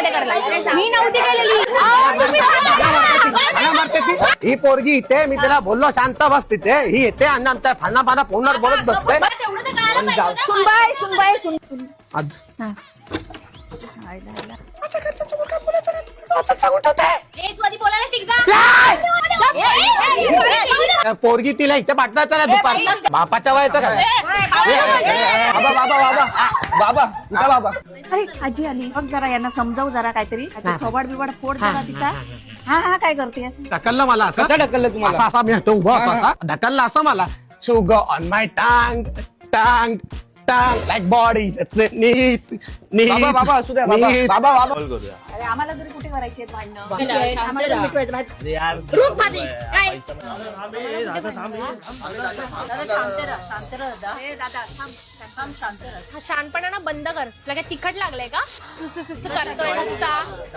मध्ये करायला मी नव्हती केलेली. ही पोरगी इथे मी तिला बोललो शांत बस तिथे ही येते आणि आमच्या फाना फाना फोनवर बोलत बसते. तेवढं तर कळायला पाहिजे ना. सुनबाई सुनबाई सुन आज ए, तू आधी बोलायला शिक जा. त्या पोरगी तिला इथे पाठवायचं ना दुपार बापाच्या वयाचं काय बाबा बाबा बाबा बाबा उठा बाबा. अरे आजी आली बघ जरा यांना समजावू जरा काहीतरी थोबाड बिवाड फोड जरा तिचा. हा हा काय करते ढकललं मला असं कसं ढकललं तुम्हाला? असा असा मी तो उभा होता असा ढकललं असं मला शुगर ऑन माय टांग टांग टांग लाईक बॉडी नीट नीट बाबा बाबा असू द्या बाबा नीट. बाबा बाबा. अरे आम्हाला तरी कुठे करायचे भांडणं आम्हाला तर मिटवायचं बाहेर. रूप भाभी काय हा शानपणा बंद कर. तुला काय तिखट लागलंय का करतोय नुसता.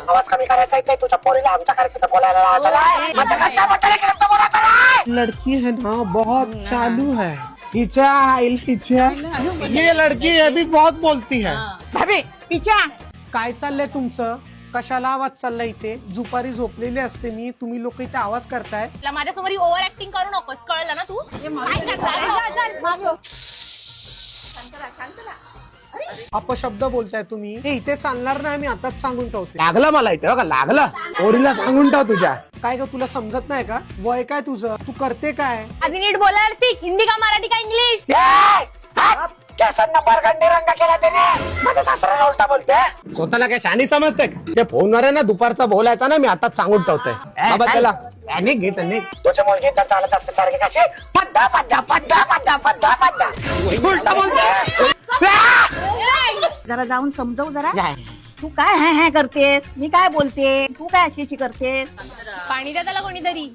आवाज कमी करायचा इथे तुझ्या पोरीला आमच्या घरचं बोलायला लावायचं नाही. माझ्या घरच्या बद्दल एक शब्द बोलायचा नाही. लड़की है ना बहुत चालू है ये लड़की अभी बहुत बोलती है. भाभी पिच्या काय चाललंय तुमचं कशाला आवाज चाललाय इथे दुपारी झोपलेले असते मी तुम्ही लोक इथे आवाज करताय. तुला माझ्यासमोर ओव्हर ऍक्टिंग करू नकोस कळलं ना तू. काय करणार? जा, जा. अपशब्द बोलताय तुम्ही हे इथे चालणार नाही मी आताच सांगून ठेवते. लागलं मला इथे बघा लागलं पोरीला सांगून ठेव तुझ्या. काय ग तुला समजत नाही का वय काय तुझं तू करते काय. आधी नीट बोलायला शिक. हिंदी का मराठी का इंग्लिश. स्वतःला काय शानी समजते ते फोनवर आहे ना दुपारचा बोलायचा ना मी आताच सांगून ठेवतोय. बाबा त्याला अनेक घेत अनेक तुझ्या मुलगी तर चालत असते सारखे कसे पद्धा पद्धा पद्धा पद्धा पद्धा पद्धा उलट बोलते. जरा जाऊन समजावू जरा. तू काय हॅ करतेस मी काय बोलते तू काय अशी करतेस. पाणी द्या त्याला कोणीतरी.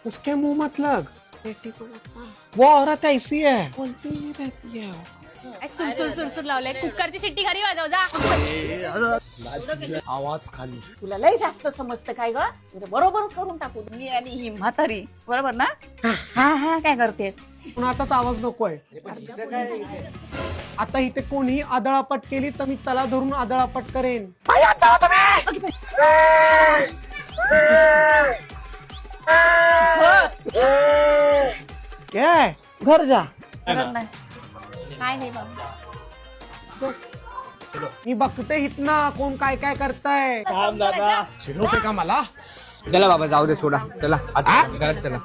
उसके मुंह मत लग वो औरत ऐसी है बोलती ही रहती है. सुरसुर लावलंय. कुकरची शिट्टी घरी वाजव जा. आवाज खाली तुला लय जास्त समजतं काय ग बरोबरच करून टाकू मी आणि ही म्हातारी बरोबर ना. हा हा काय करतेस. कुणाचाच आवाज नकोय. आता इथे कोणी आदळापट केली तर मी त्याला धरून आदळापट करेन. काय घर जा करत नाही काय नाही बाबा. मी बघते इथना कोण काय काय करताय. दादा शिकवते का मला. चला बाबा जाऊ दे सोडा चला आता घरात चला.